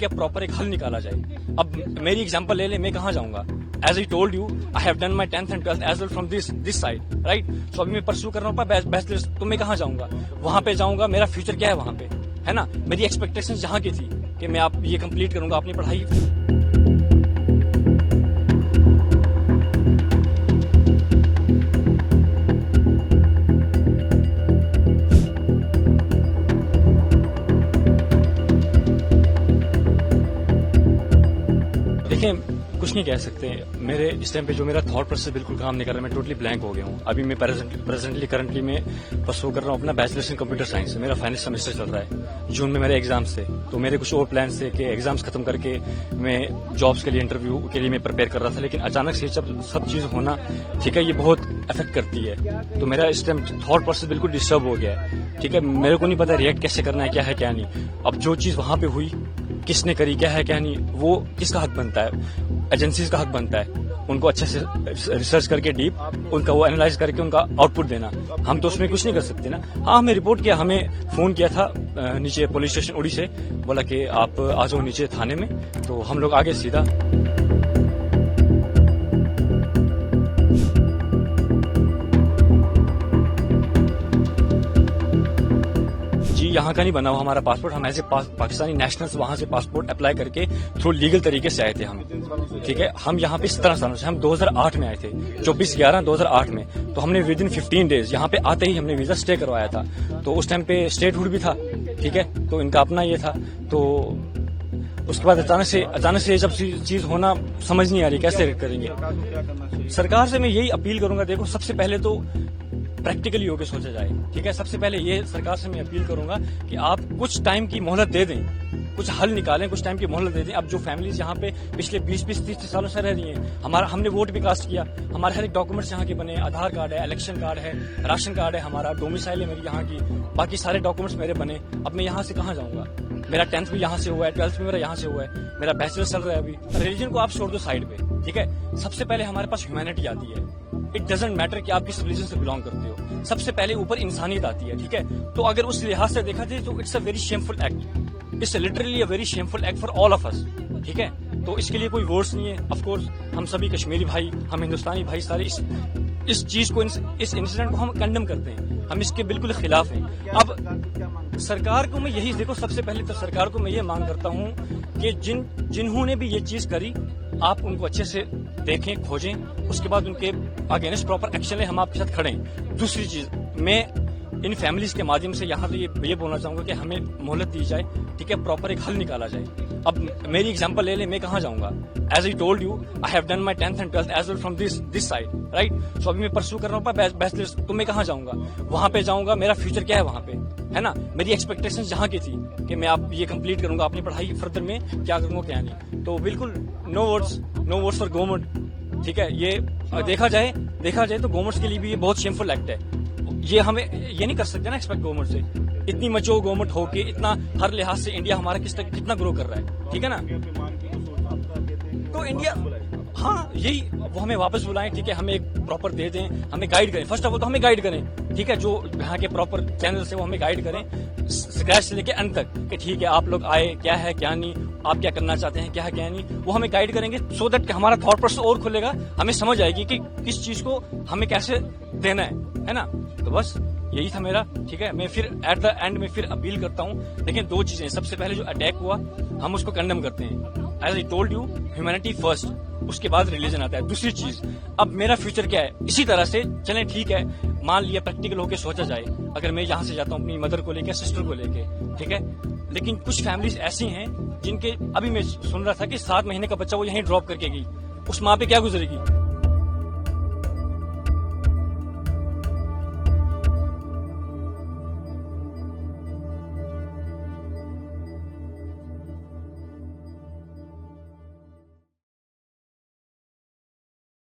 ठीक है, प्रॉपर एक हल निकाला जाए। अब मेरी एग्जांपल ले ले, मैं कहाँ जाऊंगा? As I told you, I have done my 10th and 12th as well from this side, right? So अभी मैं परस्यू कर रहा हूँ बैचलर्स, तो मैं कहाँ जाऊंगा? वहां पे जाऊंगा, मेरा फ्यूचर क्या है वहां पे, है ना? मेरी एक्सपेक्टेशंस जहाँ की थी कि मैं आप ये कंप्लीट करूंगा अपनी पढ़ाई। देखिए, कुछ नहीं कह सकते। मेरे इस टाइम पे जो मेरा थॉट प्रोसेस बिल्कुल काम नहीं कर रहा, मैं टोटली ब्लैंक हो गया हूँ। अभी मैं करंटली मैं परस्यू कर रहा हूँ अपना बैचलर्स इन कंप्यूटर साइंस। मेरा फाइनल सेमेस्टर चल रहा है, जून में मेरे एग्जाम्स थे, तो मेरे कुछ और प्लान थे कि एग्जाम्स खत्म करके मैं जॉब्स के लिए, इंटरव्यू के लिए मैं प्रिपेयर कर रहा था। लेकिन अचानक से जब सब चीज होना, ठीक है, ये बहुत अफेक्ट करती है, तो मेरा इस टाइम थॉट प्रोसेस बिल्कुल डिस्टर्ब हो गया है। ठीक है, मेरे को नहीं पता रिएक्ट कैसे करना है, क्या है क्या नहीं। अब जो चीज वहां पे हुई, किसने करी, क्या है क्या नहीं, वो किसका हक बनता है? एजेंसीज का हक बनता है उनको अच्छे से रिसर्च करके डीप उनका वो एनालाइज करके उनका आउटपुट देना। हम तो उसमें कुछ नहीं कर सकते ना। हाँ, हमें रिपोर्ट किया, हमें फोन किया था नीचे पुलिस स्टेशन उड़ी से, बोला कि आप आ जाओ नीचे थाने में, तो हम लोग आगे सीधा। यहाँ का नहीं बना हुआ हमारा पासपोर्ट। हम ऐसे पाकिस्तानी नेशनल्स वहां से पासपोर्ट अप्लाई करके थ्रू लीगल तरीके से आए थे हम। ठीक है, हम यहाँ पे 17 सालों से, हम 2008 में आए थे, 24/11/2008 में। तो हमने विद इन 15 डेज यहाँ पे आते ही हमने वीजा स्टे करवाया था। तो उस टाइम पे स्टेटहुड भी था, ठीक है, तो इनका अपना ये था। तो उसके बाद अचानक से जब चीज होना समझ नहीं आ रही कैसे करेंगे। सरकार से मैं यही अपील करूंगा, देखो सबसे पहले तो प्रैक्टिकली होकर सोचा जाए। ठीक है, सबसे पहले ये सरकार से मैं अपील करूंगा कि आप कुछ टाइम की मोहलत दे दें, कुछ हल निकालें, कुछ टाइम की मोहलत दे दें। अब जो फैमिलीज यहाँ पे पिछले 20-30 सालों से रह रही हैं, हमने वोट भी कास्ट किया, हमारे हर एक डॉक्यूमेंट्स यहाँ के बने, आधार कार्ड है, इलेक्शन कार्ड है, राशन कार्ड है, हमारा डोमिसाइल है मेरी यहाँ की, बाकी सारे डॉक्यूमेंट्स मेरे बने। अब मैं यहाँ से कहाँ जाऊंगा? मेरा 10th भी यहाँ से हुआ है, 12th भी मेरा यहाँ से हुआ है, मेरा बैचलर चल रहा है अभी। रिलीजन को आप छोड़ दो साइड पे, ठीक है, सबसे पहले हमारे पास ह्यूमैनिटी आती है। इट डजंट मैटर कि आप किस रिलीजन से बिलोंग करते हो, सबसे पहले ऊपर इंसानियत आती है। ठीक है, तो अगर उस लिहाज से देखा जाए तो it's a very shameful act, it's literally a very shameful act for all of us. ठीक है, तो इसके लिए कोई वर्ड्स नहीं है। ऑफ कोर्स हम सभी कश्मीरी भाई, हम हिंदुस्तानी भाई सारे इस चीज को, इस इंसिडेंट को हम कंडेम करते हैं, हम इसके बिल्कुल खिलाफ हैं। अब सरकार को मैं यही, देखो सबसे पहले तो सरकार को मैं ये मांग करता हूँ कि जिन्होंने भी ये चीज करी, आप उनको अच्छे से देखें, खोजें, उसके बाद उनके अगेंस्ट प्रॉपर एक्शन लें, हम आपके साथ खड़े हैं। दूसरी चीज, मैं इन फैमिलीज के माध्यम से यहाँ तो ये बोलना चाहूंगा कि हमें मोहलत दी जाए, ठीक है, प्रॉपर एक हल निकाला जाए। अब मेरी एग्जांपल ले ले, मैं कहाँ जाऊंगा? As I told you, I have done my 10th and 12th as well from this side, right? So अभी मैं परस्यू कर रहा हूँ बैचलर्स, तो मैं कहाँ जाऊंगा? वहां पे जाऊंगा, मेरा फ्यूचर क्या है वहां पे, है ना? मेरी एक्सपेक्टेशंस जहाँ की थी कि मैं आप ये कंप्लीट करूंगा अपनी पढ़ाई, फर्दर में क्या करूंगा क्या नहीं। तो बिल्कुल नो वर्ड्स फॉर गवर्नमेंट। ठीक है, ये देखा जाए तो गवर्नमेंट के लिए भी ये बहुत शेमफुल एक्ट है। ये हमें ये नहीं कर सकते ना एक्सपेक्ट गवर्नमेंट से, इतनी मचो गवर्नमेंट हो के, इतना हर लिहाज से इंडिया हमारा कितना ग्रो कर रहा है, ठीक है ना? तो इंडिया, हाँ, यही वो हमें वापस बुलाएं, ठीक है, हमें एक प्रॉपर दे दें, हमें गाइड करें। फर्स्ट ऑफ ऑल तो हमें गाइड करें, ठीक है, जो यहाँ के प्रॉपर चैनल से वो हमें गाइड करें स्क्रैच से लेके अंत तक, कि ठीक है आप लोग आए, क्या है क्या नहीं, आप क्या करना चाहते हैं, क्या है क्या नहीं, वो हमें गाइड करेंगे। सो दैट हमारा थॉट प्रोसेस और खुलेगा, हमें समझ आएगी कि किस चीज को हमें कैसे देना है ना? तो बस यही था मेरा। ठीक है, मैं फिर एट द एंड में फिर अपील करता हूँ। देखिए, दो चीजें, सबसे पहले जो अटैक हुआ हम उसको कंडेम करते हैं, as I told you, humanity first, उसके बाद रिलीजन आता है। दूसरी चीज, अब मेरा फ्यूचर क्या है? इसी तरह से चलें, ठीक है, मान लिया प्रैक्टिकल होकर सोचा जाए, अगर मैं यहाँ से जाता हूँ अपनी मदर को लेकर, सिस्टर को लेके, ठीक है, लेकिन कुछ फैमिलीज ऐसी हैं जिनके, अभी मैं सुन रहा था कि 7 महीने का बच्चा वो यहीं ड्रॉप करके गई, उस माँ पे क्या गुजरेगी?